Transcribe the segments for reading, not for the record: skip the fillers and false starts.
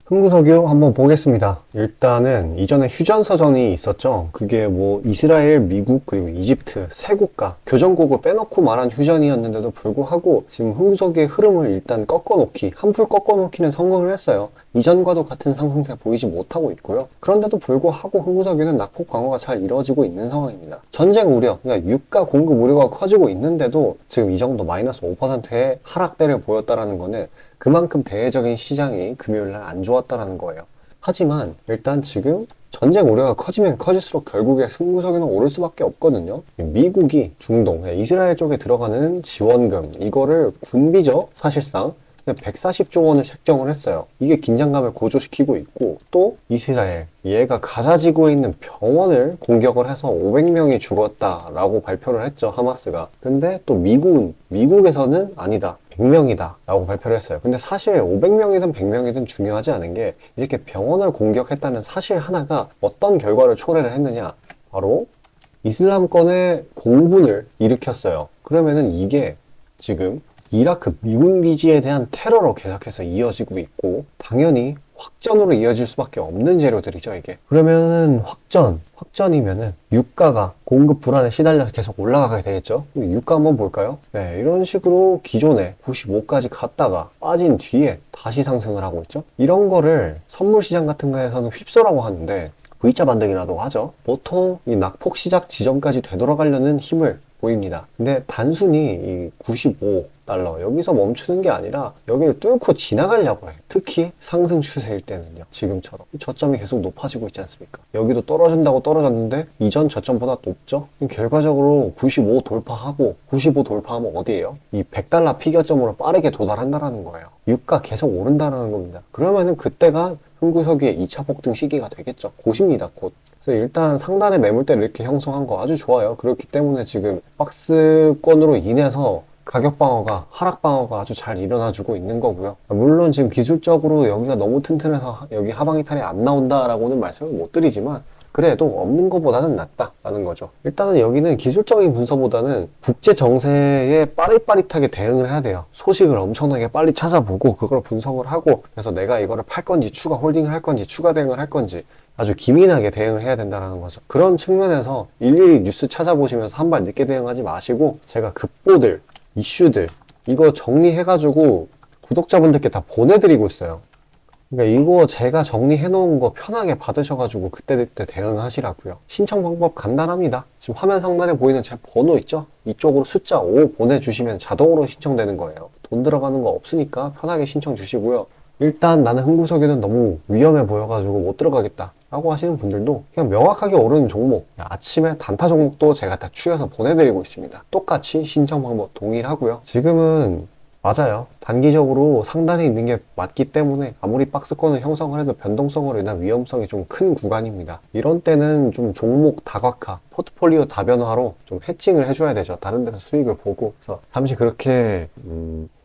흥구석유 한번 보겠습니다. 일단은 이전에 휴전서전이 있었죠. 그게 뭐 이스라엘, 미국, 그리고 이집트 세 국가 교전국을 빼놓고 말한 휴전이었는데도 불구하고 지금 흥구석유의 흐름을 일단 꺾어놓기, 한풀 꺾어놓기는 성공을 했어요. 이전과도 같은 상승세가 보이지 못하고 있고요. 그런데도 불구하고 흥구석유는 낙폭 강화가 잘 이루어지고 있는 상황입니다. 전쟁 우려, 그러니까 유가 공급 우려가 커지고 있는데도 지금 이 정도 마이너스 5%의 하락대를 보였다라는 거는 그만큼 대외적인 시장이 금요일날 안 좋았다라는 거예요. 하지만 일단 지금 전쟁 우려가 커지면 커질수록 결국에 승부석에는 오를 수밖에 없거든요. 미국이 중동, 이스라엘 쪽에 들어가는 지원금, 이거를 군비죠, 사실상. 140조 원을 책정을 했어요. 이게 긴장감을 고조시키고 있고, 또 이스라엘, 얘가 가자 지구에 있는 병원을 공격을 해서 500명이 죽었다라고 발표를 했죠, 하마스가. 근데 또 미국에서는 아니다, 100명이다 라고 발표를 했어요. 근데 사실 500명이든 100명이든 중요하지 않은 게, 이렇게 병원을 공격했다는 사실 하나가 어떤 결과를 초래를 했느냐, 바로 이슬람권의 공분을 일으켰어요. 그러면은 이게 지금 이라크 미군 기지에 대한 테러로 계속해서 이어지고 있고, 당연히 확전으로 이어질 수밖에 없는 재료들이죠, 이게. 그러면은 확전이면은 유가가 공급 불안에 시달려서 계속 올라가게 되겠죠. 유가 한번 볼까요? 네, 이런 식으로 기존에 95까지 갔다가 빠진 뒤에 다시 상승을 하고 있죠. 이런 거를 선물 시장 같은 거에서는 휩소라고 하는데, V자 반등이라고 하죠. 보통 이 낙폭 시작 지점까지 되돌아가려는 힘을 보입니다. 근데 단순히 이 95달러 여기서 멈추는 게 아니라 여기를 뚫고 지나가려고 해. 특히 상승 추세일 때는요. 지금처럼 저점이 계속 높아지고 있지 않습니까? 여기도 떨어진다고 떨어졌는데 이전 저점보다 높죠? 결과적으로 95 돌파하고, 95 돌파하면 어디예요? 이 100달러 피겨점으로 빠르게 도달한다라는 거예요. 유가 계속 오른다라는 겁니다. 그러면은 그때가 흥구석유의 2차 폭등 시기가 되겠죠. 곧입니다, 곧. 그래서 일단 상단의 매물대를 이렇게 형성한 거 아주 좋아요. 그렇기 때문에 지금 박스권으로 인해서 가격 방어가, 하락 방어가 아주 잘 일어나주고 있는 거고요. 물론 지금 기술적으로 여기가 너무 튼튼해서 여기 하방 이탈이 안 나온다라고는 말씀을 못 드리지만, 그래도 없는 것보다는 낫다라는 거죠. 일단은 여기는 기술적인 분석보다는 국제 정세에 빠릿빠릿하게 대응을 해야 돼요. 소식을 엄청나게 빨리 찾아보고 그걸 분석을 하고, 그래서 내가 이거를 팔 건지 추가 홀딩을 할 건지 추가 대응을 할 건지 아주 기민하게 대응을 해야 된다는 거죠. 그런 측면에서 일일이 뉴스 찾아보시면서 한 발 늦게 대응하지 마시고, 제가 급보들, 이슈들 이거 정리해가지고 구독자분들께 다 보내드리고 있어요. 그러니까 이거 제가 정리해 놓은 거 편하게 받으셔가지고 그때그때 대응하시라고요. 신청 방법 간단합니다. 지금 화면 상단에 보이는 제 번호 있죠? 이쪽으로 숫자 5 보내주시면 자동으로 신청되는 거예요. 돈 들어가는 거 없으니까 편하게 신청 주시고요. 일단 나는 흥구석유는 너무 위험해 보여가지고 못 들어가겠다 라고 하시는 분들도 그냥 명확하게 오르는 종목, 아침에 단타 종목도 제가 다 추려서 보내드리고 있습니다. 똑같이 신청 방법 동일하고요. 지금은 맞아요. 단기적으로 상단에 있는 게 맞기 때문에 아무리 박스권을 형성을 해도 변동성으로 인한 위험성이 좀 큰 구간입니다. 이런 때는 좀 종목 다각화, 포트폴리오 다변화로 좀 해칭을 해줘야 되죠. 다른 데서 수익을 보고. 그래서 잠시 그렇게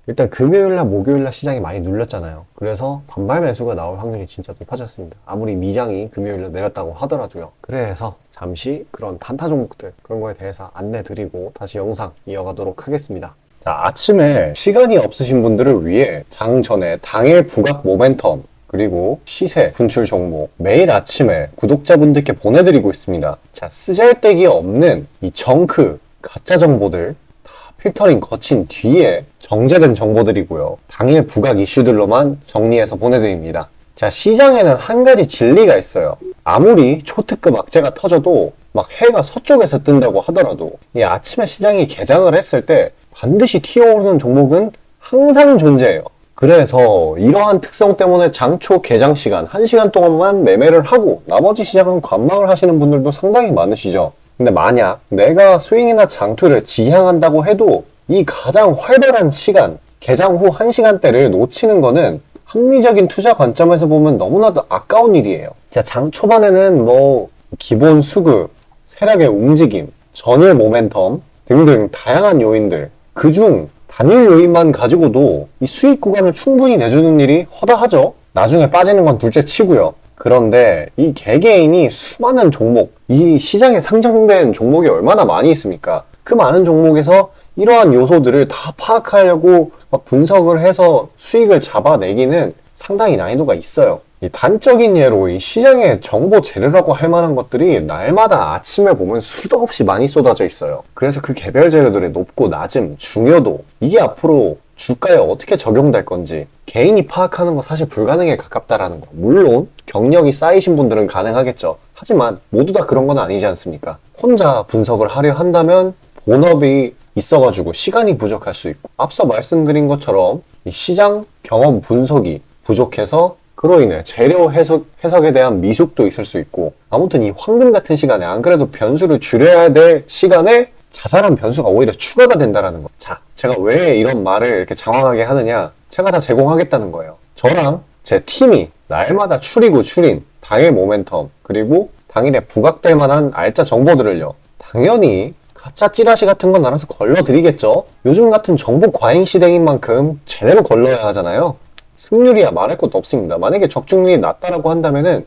일단 금요일날 목요일날 시장이 많이 눌렸잖아요. 그래서 반발 매수가 나올 확률이 진짜 높아졌습니다. 아무리 미장이 금요일날 내렸다고 하더라도요. 그래서 잠시 그런 단타 종목들, 그런 거에 대해서 안내 드리고 다시 영상 이어가도록 하겠습니다. 자, 아침에 시간이 없으신 분들을 위해 장 전에 당일 부각 모멘텀 그리고 시세 분출 종목 매일 아침에 구독자분들께 보내드리고 있습니다. 자, 쓰잘데기 없는 이 정크 가짜 정보들 다 필터링 거친 뒤에 정제된 정보들이고요. 당일 부각 이슈들로만 정리해서 보내드립니다. 자, 시장에는 한 가지 진리가 있어요. 아무리 초특급 악재가 터져도 막 해가 서쪽에서 뜬다고 하더라도 이 아침에 시장이 개장을 했을 때 반드시 튀어오르는 종목은 항상 존재해요. 그래서 이러한 특성 때문에 장초 개장 시간 1시간 동안만 매매를 하고 나머지 시장은 관망을 하시는 분들도 상당히 많으시죠. 근데 만약 내가 스윙이나 장투를 지향한다고 해도 이 가장 활발한 시간, 개장 후 1시간대를 놓치는 거는 합리적인 투자 관점에서 보면 너무나도 아까운 일이에요. 자, 장 초반에는 뭐 기본 수급, 세력의 움직임, 전일 모멘텀 등등 다양한 요인들, 그중 단일 요인만 가지고도 이 수익 구간을 충분히 내주는 일이 허다하죠. 나중에 빠지는 건 둘째 치고요. 그런데 이 개개인이 수많은 종목, 이 시장에 상장된 종목이 얼마나 많이 있습니까? 그 많은 종목에서 이러한 요소들을 다 파악하려고 막 분석을 해서 수익을 잡아내기는 상당히 난이도가 있어요. 이 단적인 예로 이 시장의 정보 재료라고 할 만한 것들이 날마다 아침에 보면 수도 없이 많이 쏟아져 있어요. 그래서 그 개별 재료들의 높고 낮음, 중요도, 이게 앞으로 주가에 어떻게 적용될 건지 개인이 파악하는 거 사실 불가능에 가깝다라는 거. 물론 경력이 쌓이신 분들은 가능하겠죠. 하지만 모두 다 그런 건 아니지 않습니까? 혼자 분석을 하려 한다면 본업이 있어가지고 시간이 부족할 수 있고, 앞서 말씀드린 것처럼 이 시장 경험 분석이 부족해서 그로 인해 재료 해석에 대한 미숙도 있을 수 있고, 아무튼 이 황금 같은 시간에 안 그래도 변수를 줄여야 될 시간에 자잘한 변수가 오히려 추가가 된다라는 거. 자, 제가 왜 이런 말을 이렇게 장황하게 하느냐? 제가 다 제공하겠다는 거예요. 저랑 제 팀이 날마다 추린 당일 모멘텀, 그리고 당일에 부각될 만한 알짜 정보들을요, 당연히 가짜 찌라시 같은 건 알아서 걸러드리겠죠. 요즘 같은 정보 과잉 시대인 만큼 제대로 걸러야 하잖아요. 승률이야 말할 것도 없습니다. 만약에 적중률이 낮다라고 한다면은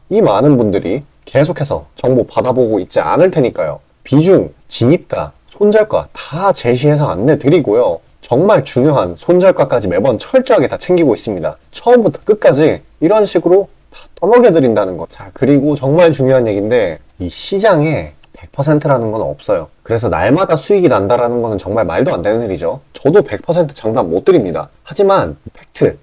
이 많은 분들이 계속해서 정보 받아보고 있지 않을 테니까요. 비중, 진입가, 손절가 다 제시해서 안내 드리고요. 정말 중요한 손절가까지 매번 철저하게 다 챙기고 있습니다. 처음부터 끝까지 이런 식으로 다 떠먹여 드린다는 거. 자, 그리고 정말 중요한 얘기인데, 이 시장에 100%라는 건 없어요. 그래서 날마다 수익이 난다라는 거는 정말 말도 안 되는 일이죠. 저도 100% 장담 못 드립니다. 하지만 팩트를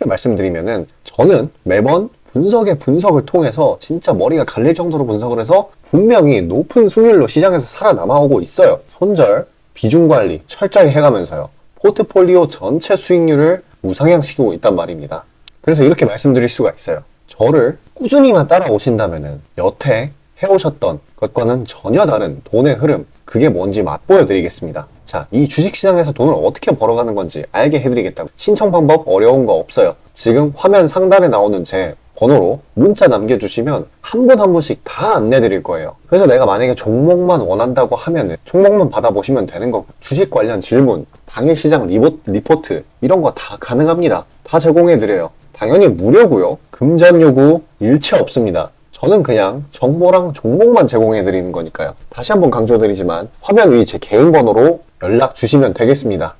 말씀드리면은, 저는 매번 분석을 통해서 진짜 머리가 갈릴 정도로 분석을 해서 분명히 높은 수익률로 시장에서 살아남아오고 있어요. 손절, 비중 관리 철저히 해가면서요. 포트폴리오 전체 수익률을 우상향시키고 있단 말입니다. 그래서 이렇게 말씀드릴 수가 있어요. 저를 꾸준히만 따라오신다면은 여태 해오셨던 것과는 전혀 다른 돈의 흐름, 그게 뭔지 맛보여 드리겠습니다. 자, 이 주식시장에서 돈을 어떻게 벌어가는 건지 알게 해드리겠다고. 신청 방법 어려운 거 없어요. 지금 화면 상단에 나오는 제 번호로 문자 남겨주시면 한 분 한 분씩 다 안내드릴 거예요. 그래서 내가 만약에 종목만 원한다고 하면은 종목만 받아보시면 되는 거고, 주식 관련 질문, 당일 시장 리포트 이런 거 다 가능합니다. 다 제공해드려요. 당연히 무료고요. 금전 요구 일체 없습니다. 저는 그냥 정보랑 종목만 제공해드리는 거니까요. 다시 한번 강조드리지만 화면 위 제 개인 번호로 연락 주시면 되겠습니다.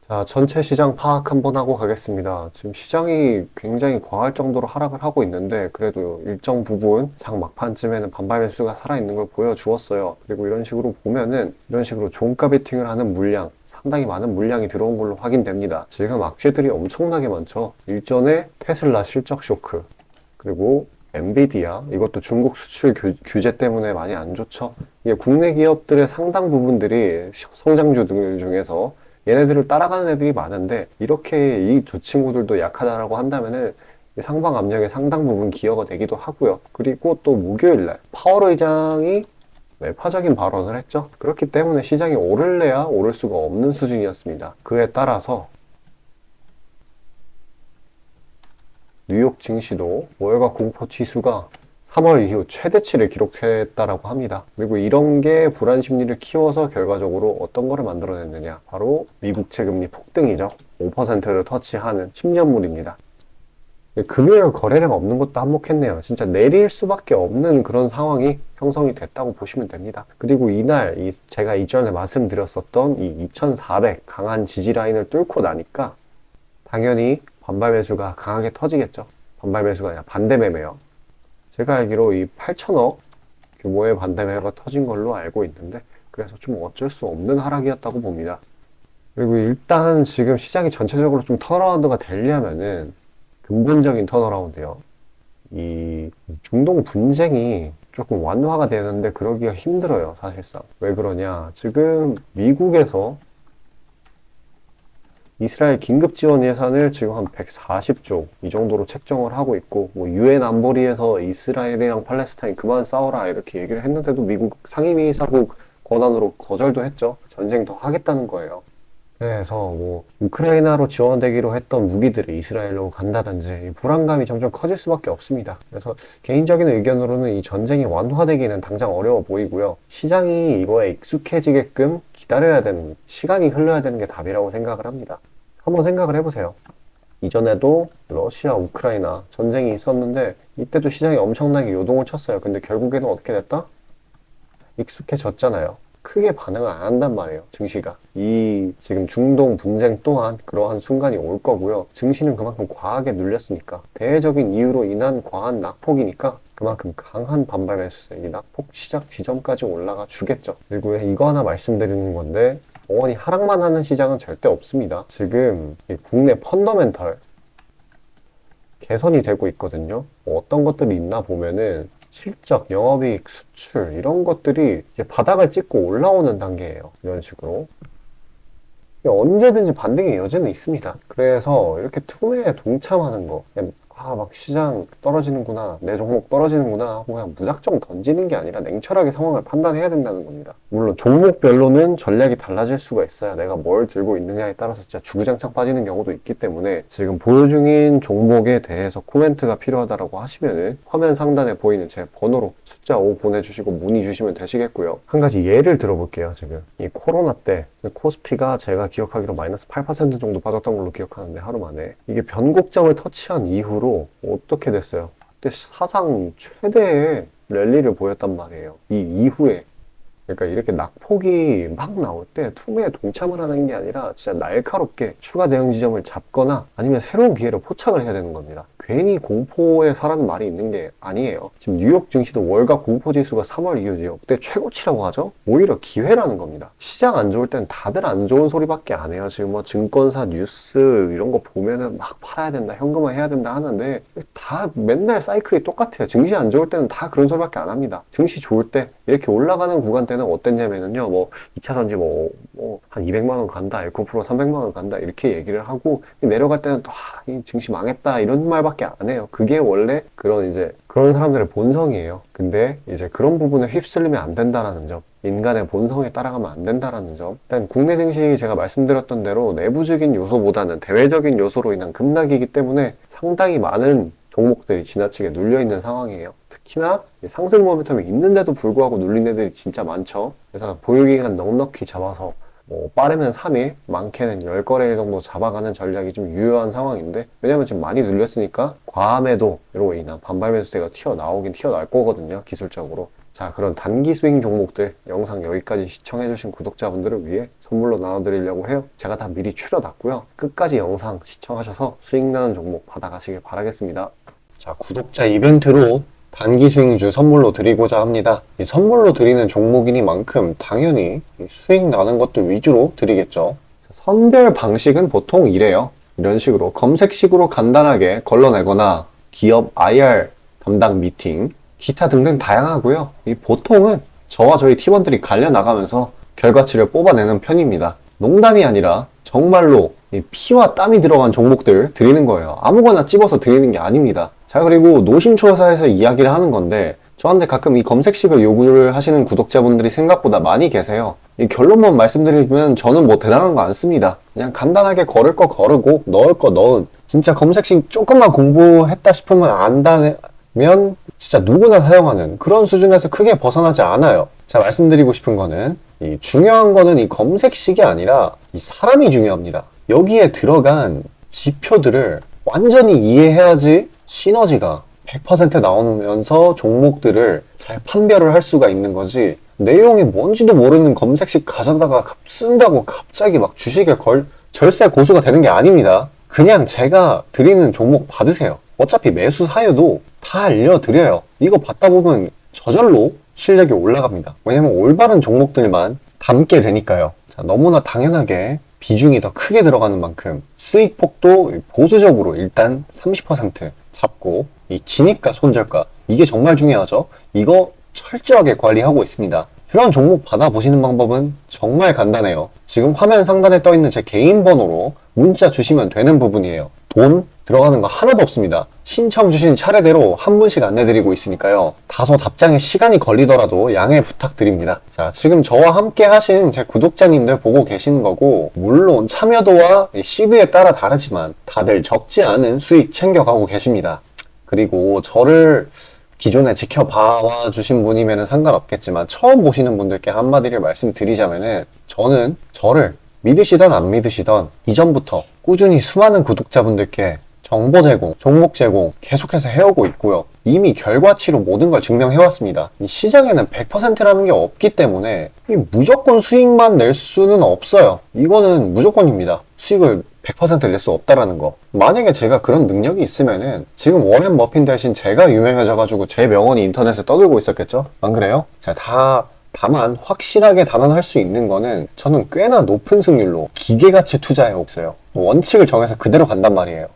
자, 전체 시장 파악 한번 하고 가겠습니다. 지금 시장이 굉장히 과할 정도로 하락을 하고 있는데, 그래도 일정 부분 장 막판쯤에는 반발 매수가 살아있는 걸 보여주었어요. 그리고 이런 식으로 보면은 이런 식으로 종가 베팅을 하는 물량, 상당히 많은 물량이 들어온 걸로 확인됩니다. 지금 악재들이 엄청나게 많죠. 일전에 테슬라 실적 쇼크, 그리고 엔비디아, 이것도 중국 수출 규제 때문에 많이 안 좋죠. 이게 국내 기업들의 상당 부분들이 성장주들 중에서 얘네들을 따라가는 애들이 많은데, 이렇게 이 두 친구들도 약하다라고 한다면은 상방 압력의 상당 부분 기여가 되기도 하고요. 그리고 또 목요일날 파월 의장이 매파적인 발언을 했죠. 그렇기 때문에 시장이 오를래야 오를 수가 없는 수준이었습니다. 그에 따라서 뉴욕 증시도 월가 공포 지수가 3월 이후 최대치를 기록했다라고 합니다. 그리고 이런 게 불안 심리를 키워서 결과적으로 어떤 거를 만들어냈느냐, 바로 미국채 금리 폭등이죠. 5%를 터치하는 10년물입니다. 금요일 거래량 없는 것도 한몫했네요. 진짜 내릴 수밖에 없는 그런 상황이 형성이 됐다고 보시면 됩니다. 그리고 이날 제가 이전에 말씀드렸었던 이 2400 강한 지지 라인을 뚫고 나니까 당연히 반발 매수가 강하게 터지겠죠. 반발 매수가 아니라 반대 매매요. 제가 알기로 이 8천억 규모의 반대 매매가 터진 걸로 알고 있는데, 그래서 좀 어쩔 수 없는 하락이었다고 봅니다. 그리고 일단 지금 시장이 전체적으로 좀 턴어라운드가 되려면은 근본적인 턴어라운드요. 이 중동 분쟁이 조금 완화가 되는데 그러기가 힘들어요, 사실상. 왜 그러냐? 지금 미국에서 이스라엘 긴급 지원 예산을 지금 한 140조 이 정도로 책정을 하고 있고, 뭐 유엔 안보리에서 이스라엘이랑 팔레스타인 그만 싸워라 이렇게 얘기를 했는데도 미국 상임이사국 권한으로 거절도 했죠. 전쟁 더 하겠다는 거예요. 그래서 뭐 우크라이나로 지원되기로 했던 무기들이 이스라엘로 간다든지 불안감이 점점 커질 수밖에 없습니다. 그래서 개인적인 의견으로는 이 전쟁이 완화되기는 당장 어려워 보이고요. 시장이 이거에 익숙해지게끔 기다려야 되는, 시간이 흘러야 되는 게 답이라고 생각을 합니다. 한번 생각을 해보세요. 이전에도 러시아, 우크라이나 전쟁이 있었는데 이때도 시장이 엄청나게 요동을 쳤어요. 근데 결국에는 어떻게 됐다? 익숙해졌잖아요. 크게 반응을 안 한단 말이에요, 증시가. 이 지금 중동 분쟁 또한 그러한 순간이 올 거고요. 증시는 그만큼 과하게 눌렸으니까, 대외적인 이유로 인한 과한 낙폭이니까 그만큼 강한 반발 매수세, 이 낙폭 시작 지점까지 올라가 주겠죠. 그리고 이거 하나 말씀드리는 건데, 영원히 하락만 하는 시장은 절대 없습니다. 지금 이 국내 펀더멘털 개선이 되고 있거든요. 어떤 것들이 있나 보면은 실적, 영업이익, 수출 이런 것들이 이제 바닥을 찍고 올라오는 단계예요. 이런 식으로. 언제든지 반등의 여지는 있습니다. 그래서 이렇게 투매에 동참하는 거, 그냥 막 시장 떨어지는구나, 내 종목 떨어지는구나 하고 그냥 무작정 던지는 게 아니라 냉철하게 상황을 판단해야 된다는 겁니다. 물론 종목별로는 전략이 달라질 수가 있어요. 내가 뭘 들고 있느냐에 따라서 진짜 주구장창 빠지는 경우도 있기 때문에, 지금 보유 중인 종목에 대해서 코멘트가 필요하다고 하시면은 화면 상단에 보이는 제 번호로 숫자 5 보내주시고 문의 주시면 되시겠고요. 한 가지 예를 들어볼게요. 지금 이 코로나 때 코스피가 제가 기억하기로 마이너스 8% 정도 빠졌던 걸로 기억하는데, 하루 만에 이게 변곡점을 터치한 이후로 어떻게 됐어요? 그때 사상 최대의 랠리를 보였단 말이에요. 이 이후에. 그러니까 이렇게 낙폭이 막 나올 때 투매에 동참을 하는 게 아니라 진짜 날카롭게 추가 대응 지점을 잡거나 아니면 새로운 기회를 포착을 해야 되는 겁니다. 괜히 공포에 사라는 말이 있는 게 아니에요. 지금 뉴욕 증시도 월가 공포지수가 3월 이후 역대 최고치라고 하죠? 오히려 기회라는 겁니다. 시장 안 좋을 땐 다들 안 좋은 소리밖에 안 해요. 지금 뭐 증권사 뉴스 이런 거 보면은 막 팔아야 된다, 현금화 해야 된다 하는데 다 맨날 사이클이 똑같아요. 증시 안 좋을 때는 다 그런 소리밖에 안 합니다. 증시 좋을 때 이렇게 올라가는 구간 때는 어땠냐면요, 뭐 2차 전지 한 200만 원 간다, 에코프로 300만 원 간다 이렇게 얘기를 하고, 내려갈 때는 또 이 증시 망했다 이런 말밖에 안 해요. 그게 원래 그런 사람들의 본성이에요. 근데 이제 그런 부분에 휩쓸리면 안 된다라는 점, 인간의 본성에 따라가면 안 된다라는 점. 일단 국내 증시 제가 말씀드렸던 대로 내부적인 요소보다는 대외적인 요소로 인한 급락이기 때문에 상당히 많은 종목들이 지나치게 눌려있는 상황이에요. 특히나 상승 모멘텀이 있는데도 불구하고 눌린 애들이 진짜 많죠. 그래서 보유기간 넉넉히 잡아서 빠르면 3일, 많게는 10거래일 정도 잡아가는 전략이 좀 유효한 상황인데, 왜냐면 지금 많이 눌렸으니까 과매도로 인한 반발 매수세가 튀어나올 거거든요, 기술적으로. 자, 그런 단기 스윙 종목들 영상 여기까지 시청해주신 구독자분들을 위해 선물로 나눠드리려고 해요. 제가 다 미리 추려놨고요. 끝까지 영상 시청하셔서 수익 나는 종목 받아가시길 바라겠습니다. 자, 구독자 이벤트로 단기 수익주 선물로 드리고자 합니다. 이 선물로 드리는 종목이니만큼 당연히 수익 나는 것도 위주로 드리겠죠. 선별 방식은 보통 이래요. 이런 식으로 검색식으로 간단하게 걸러내거나 기업 IR 담당 미팅, 기타 등등 다양하고요. 이 보통은 저와 저희 팀원들이 갈려 나가면서 결과치를 뽑아내는 편입니다. 농담이 아니라 정말로 피와 땀이 들어간 종목들 드리는 거예요. 아무거나 찝어서 드리는 게 아닙니다. 자, 그리고 노심초사에서 이야기를 하는 건데, 저한테 가끔 이 검색식을 요구를 하시는 구독자분들이 생각보다 많이 계세요. 이 결론만 말씀드리면 저는 뭐 대단한 거 안 씁니다. 그냥 간단하게 걸을 거 거르고 넣을 거 넣은, 진짜 검색식 조금만 공부했다 싶으면 안다면 진짜 누구나 사용하는 그런 수준에서 크게 벗어나지 않아요. 자, 말씀드리고 싶은 거는, 중요한 거는 이 검색식이 아니라 이 사람이 중요합니다. 여기에 들어간 지표들을 완전히 이해해야지 시너지가 100% 나오면서 종목들을 잘 판별을 할 수가 있는 거지, 내용이 뭔지도 모르는 검색식 가져다가 쓴다고 갑자기 막 주식에 절세 고수가 되는 게 아닙니다. 그냥 제가 드리는 종목 받으세요. 어차피 매수 사유도 다 알려드려요. 이거 받다 보면 저절로 실력이 올라갑니다. 왜냐면 올바른 종목들만 담게 되니까요. 자, 너무나 당연하게 비중이 더 크게 들어가는 만큼 수익폭도 보수적으로 일단 30% 잡고, 이 진입가 손절가, 이게 정말 중요하죠. 이거 철저하게 관리하고 있습니다. 그런 종목 받아보시는 방법은 정말 간단해요. 지금 화면 상단에 떠있는 제 개인 번호로 문자 주시면 되는 부분이에요. 돈 들어가는 거 하나도 없습니다. 신청 주신 차례대로 한 분씩 안내드리고 있으니까요. 다소 답장에 시간이 걸리더라도 양해 부탁드립니다. 자, 지금 저와 함께 하신 제 구독자님들 보고 계시는 거고, 물론 참여도와 시드에 따라 다르지만 다들 적지 않은 수익 챙겨가고 계십니다. 그리고 저를 기존에 지켜봐 주신 분이면 상관없겠지만, 처음 보시는 분들께 한마디를 말씀드리자면은, 저는 저를 믿으시던 안 믿으시던 이전부터 꾸준히 수많은 구독자분들께 정보 제공, 종목 제공 계속해서 해오고 있고요. 이미 결과치로 모든 걸 증명해왔습니다. 이 시장에는 100%라는 게 없기 때문에 무조건 수익만 낼 수는 없어요. 이거는 무조건입니다. 수익을 100% 낼 수 없다라는 거. 만약에 제가 그런 능력이 있으면은 지금 워렌 버핏 대신 제가 유명해져가지고 제 명언이 인터넷에 떠들고 있었겠죠? 안 그래요? 자, 다만 확실하게 단언할 수 있는 거는 저는 꽤나 높은 승률로 기계가치 투자해 왔어요. 원칙을 정해서 그대로 간단 말이에요.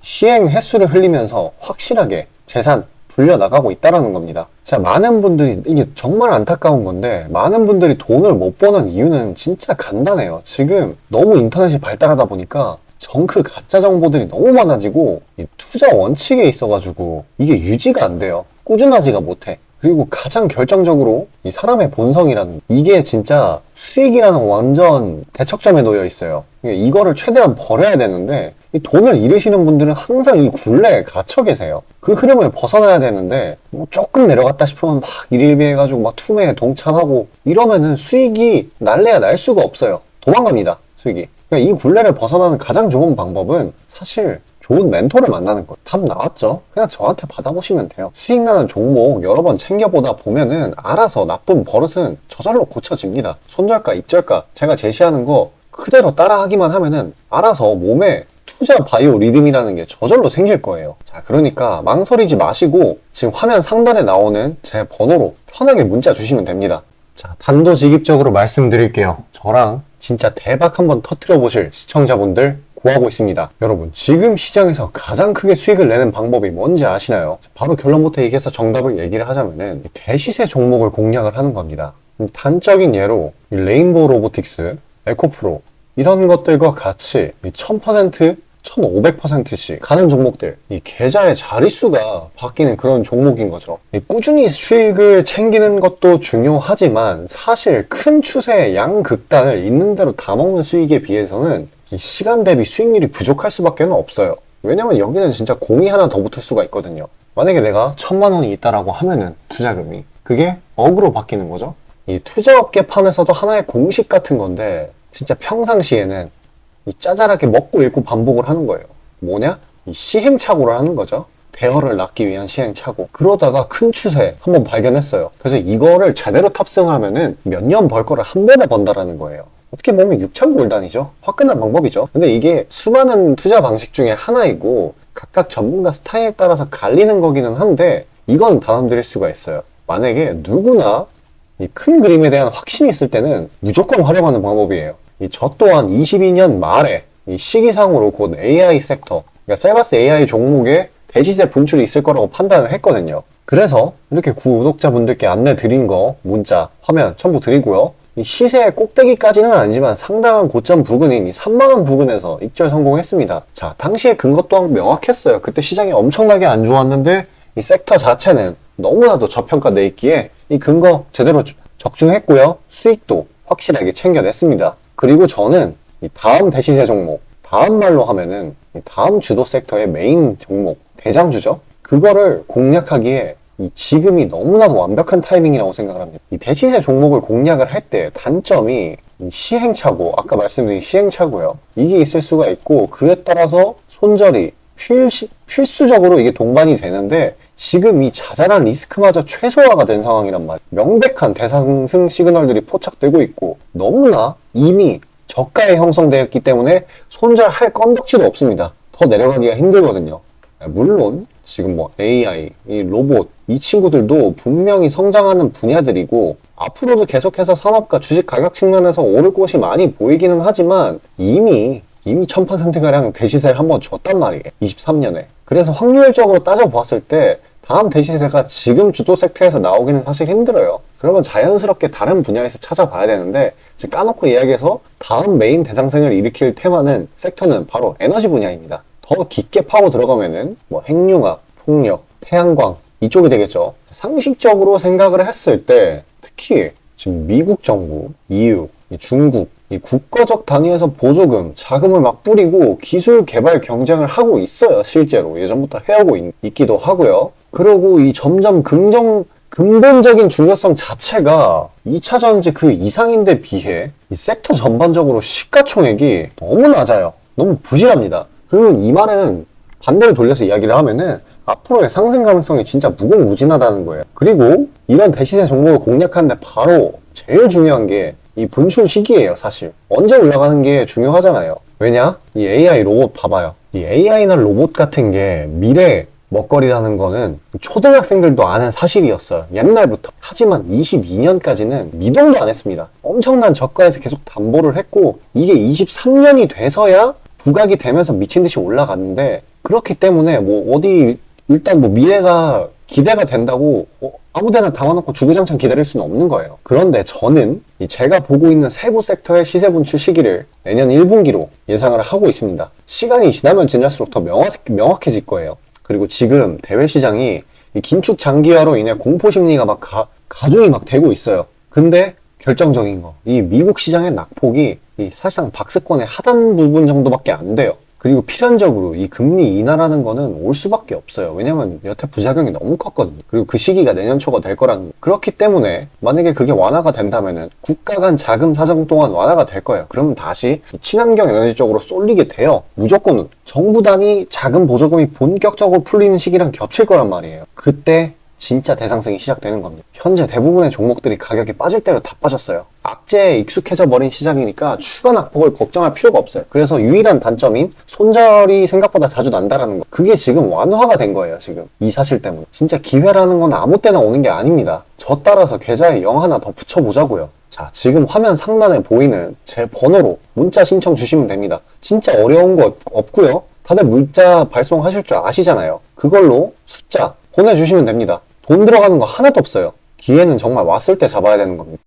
시행 횟수를 흘리면서 확실하게 재산 불려나가고 있다는 겁니다. 자, 많은 분들이, 이게 정말 안타까운 건데, 많은 분들이 돈을 못 버는 이유는 진짜 간단해요. 지금 너무 인터넷이 발달하다 보니까 정크 가짜 정보들이 너무 많아지고, 이 투자 원칙에 있어가지고 이게 유지가 안 돼요. 꾸준하지가 못해. 그리고 가장 결정적으로 이 사람의 본성이라는, 이게 진짜 수익이라는 완전 대척점에 놓여 있어요. 이거를 최대한 벌어야 되는데 이 돈을 잃으시는 분들은 항상 이 굴레에 갇혀 계세요. 그 흐름을 벗어나야 되는데 뭐 조금 내려갔다 싶으면 막 일일비해가지고 막 투매에 동참하고 이러면은 수익이 날래야 날 수가 없어요. 도망갑니다, 수익이. 그러니까 이 굴레를 벗어나는 가장 좋은 방법은 사실 좋은 멘토를 만나는 거예요. 답 나왔죠? 그냥 저한테 받아보시면 돼요. 수익 나는 종목 여러 번 챙겨보다 보면은 알아서 나쁜 버릇은 저절로 고쳐집니다. 손절가, 입절가 제가 제시하는 거 그대로 따라하기만 하면은 알아서 몸에 투자 바이오 리듬이라는 게 저절로 생길 거예요. 자, 그러니까 망설이지 마시고 지금 화면 상단에 나오는 제 번호로 편하게 문자 주시면 됩니다. 자, 단도직입적으로 말씀드릴게요. 저랑 진짜 대박 한번 터뜨려 보실 시청자분들 구하고 있습니다. 여러분, 지금 시장에서 가장 크게 수익을 내는 방법이 뭔지 아시나요? 바로 결론부터 얘기해서 정답을 얘기를 하자면은 대시세 종목을 공략을 하는 겁니다. 단적인 예로 레인보우 로보틱스, 에코프로 이런 것들과 같이 1000%, 1500%씩 가는 종목들, 이 계좌의 자릿수가 바뀌는 그런 종목인 거죠. 꾸준히 수익을 챙기는 것도 중요하지만 사실 큰 추세의 양극단을 있는 대로 다 먹는 수익에 비해서는 이 시간 대비 수익률이 부족할 수밖에 없어요. 왜냐면 여기는 진짜 공이 하나 더 붙을 수가 있거든요. 만약에 내가 1000만 원이 있다라고 하면은 투자금이 그게 억으로 바뀌는 거죠. 이 투자업계판에서도 하나의 공식 같은 건데 진짜 평상시에는 이 짜잘하게 먹고 읽고 반복을 하는 거예요. 뭐냐? 이 시행착오를 하는 거죠. 대어를 낳기 위한 시행착오. 그러다가 큰 추세 한번 발견했어요. 그래서 이거를 제대로 탑승하면은 몇 년 벌 거를 한 번에 번다라는 거예요. 어떻게 보면 6,000골단이죠. 화끈한 방법이죠. 근데 이게 수많은 투자 방식 중에 하나이고 각각 전문가 스타일에 따라서 갈리는 거기는 한데 이건 단언드릴 수가 있어요. 만약에 누구나 이 큰 그림에 대한 확신이 있을 때는 무조건 활용하는 방법이에요. 저 또한 22년 말에 이 시기상으로 곧 AI 섹터, 그러니까 셀바스 AI 종목에 대시세 분출이 있을 거라고 판단을 했거든요. 그래서 이렇게 구독자분들께 안내 드린 거 문자, 화면 첨부 드리고요. 이 시세의 꼭대기까지는 아니지만 상당한 고점 부근인 이 3만원 부근에서 익절 성공했습니다. 자, 당시에 근거 또한 명확했어요. 그때 시장이 엄청나게 안 좋았는데 이 섹터 자체는 너무나도 저평가돼 있기에 이 근거 제대로 적중했고요. 수익도 확실하게 챙겨냈습니다. 그리고 저는 이 다음 대시세 종목, 다음 말로 하면은 다음 주도 섹터의 메인 종목, 대장주죠. 그거를 공략하기에 이 지금이 너무나도 완벽한 타이밍이라고 생각을 합니다. 이 대시세 종목을 공략을 할 때 단점이 이 시행착오, 아까 말씀드린 시행착오요. 이게 있을 수가 있고 그에 따라서 손절이 필수적으로 이게 동반이 되는데 지금 이 자잘한 리스크마저 최소화가 된 상황이란 말이에요. 명백한 대상승 시그널들이 포착되고 있고 너무나 이미 저가에 형성되었기 때문에 손절할 건덕지도 없습니다. 더 내려가기가 힘들거든요. 물론 지금 뭐 AI, 이 로봇 이 친구들도 분명히 성장하는 분야들이고 앞으로도 계속해서 산업과 주식 가격 측면에서 오를 곳이 많이 보이기는 하지만 이미 1000%가량 대시세를 한번 줬단 말이에요. 23년에. 그래서 확률적으로 따져보았을 때 다음 대시세가 지금 주도 섹터에서 나오기는 사실 힘들어요. 그러면 자연스럽게 다른 분야에서 찾아봐야 되는데 지금 까놓고 이야기해서 다음 메인 대상승을 일으킬 테마는 섹터는 바로 에너지 분야입니다. 더 깊게 파고 들어가면은 뭐 핵융합, 풍력, 태양광 이쪽이 되겠죠. 상식적으로 생각을 했을 때 특히 지금 미국 정부, EU, 중국 이 국가적 단위에서 보조금, 자금을 막 뿌리고 기술 개발 경쟁을 하고 있어요. 실제로 예전부터 해오고 있기도 하고요. 그리고 이 점점 근본적인 중요성 자체가 2차 전지 그 이상인데 비해 이 섹터 전반적으로 시가총액이 너무 낮아요. 너무 부실합니다. 그리고 이 말은 반대로 돌려서 이야기를 하면은 앞으로의 상승 가능성이 진짜 무궁무진하다는 거예요. 그리고 이런 대시세 종목을 공략하는데 바로 제일 중요한 게 이 분출 시기예요. 사실 언제 올라가는 게 중요하잖아요. 왜냐? 이 AI 로봇 봐봐요. 이 AI나 로봇 같은 게 미래 먹거리라는 거는 초등학생들도 아는 사실이었어요. 옛날부터. 하지만 22년까지는 미동도 안 했습니다. 엄청난 저가에서 계속 담보를 했고 이게 23년이 돼서야 부각이 되면서 미친 듯이 올라갔는데, 그렇기 때문에 뭐 어디 일단 뭐 미래가 기대가 된다고 아무데나 담아놓고 주구장창 기다릴 수는 없는 거예요. 그런데 저는 제가 보고 있는 세부 섹터의 시세 분출 시기를 내년 1분기로 예상을 하고 있습니다. 시간이 지나면 지날수록 더 명확해질 거예요. 그리고 지금 대외 시장이 이 긴축 장기화로 인해 공포 심리가 막 가중이 막 되고 있어요. 근데 결정적인 거, 이 미국 시장의 낙폭이 사실상 박스권의 하단 부분 정도밖에 안 돼요. 그리고 필연적으로 이 금리 인하라는 거는 올 수밖에 없어요. 왜냐면 여태 부작용이 너무 컸거든요. 그리고 그 시기가 내년 초가 될 거라는 거. 그렇기 때문에 만약에 그게 완화가 된다면은 국가 간 자금 사정 또한 완화가 될 거예요. 그러면 다시 친환경 에너지 쪽으로 쏠리게 돼요. 무조건 정부 단위 자금 보조금이 본격적으로 풀리는 시기랑 겹칠 거란 말이에요. 그때 진짜 대상승이 시작되는 겁니다. 현재 대부분의 종목들이 가격이 빠질 대로 다 빠졌어요. 악재에 익숙해져 버린 시장이니까 추가 낙폭을 걱정할 필요가 없어요. 그래서 유일한 단점인 손절이 생각보다 자주 난다라는 거, 그게 지금 완화가 된 거예요. 지금 이 사실 때문에. 진짜 기회라는 건 아무 때나 오는 게 아닙니다. 저 따라서 계좌에 0 하나 더 붙여보자고요. 자, 지금 화면 상단에 보이는 제 번호로 문자 신청 주시면 됩니다. 진짜 어려운 거 없고요. 다들 문자 발송하실 줄 아시잖아요. 그걸로 숫자 보내주시면 됩니다. 돈 들어가는 거 하나도 없어요. 기회는 정말 왔을 때 잡아야 되는 겁니다.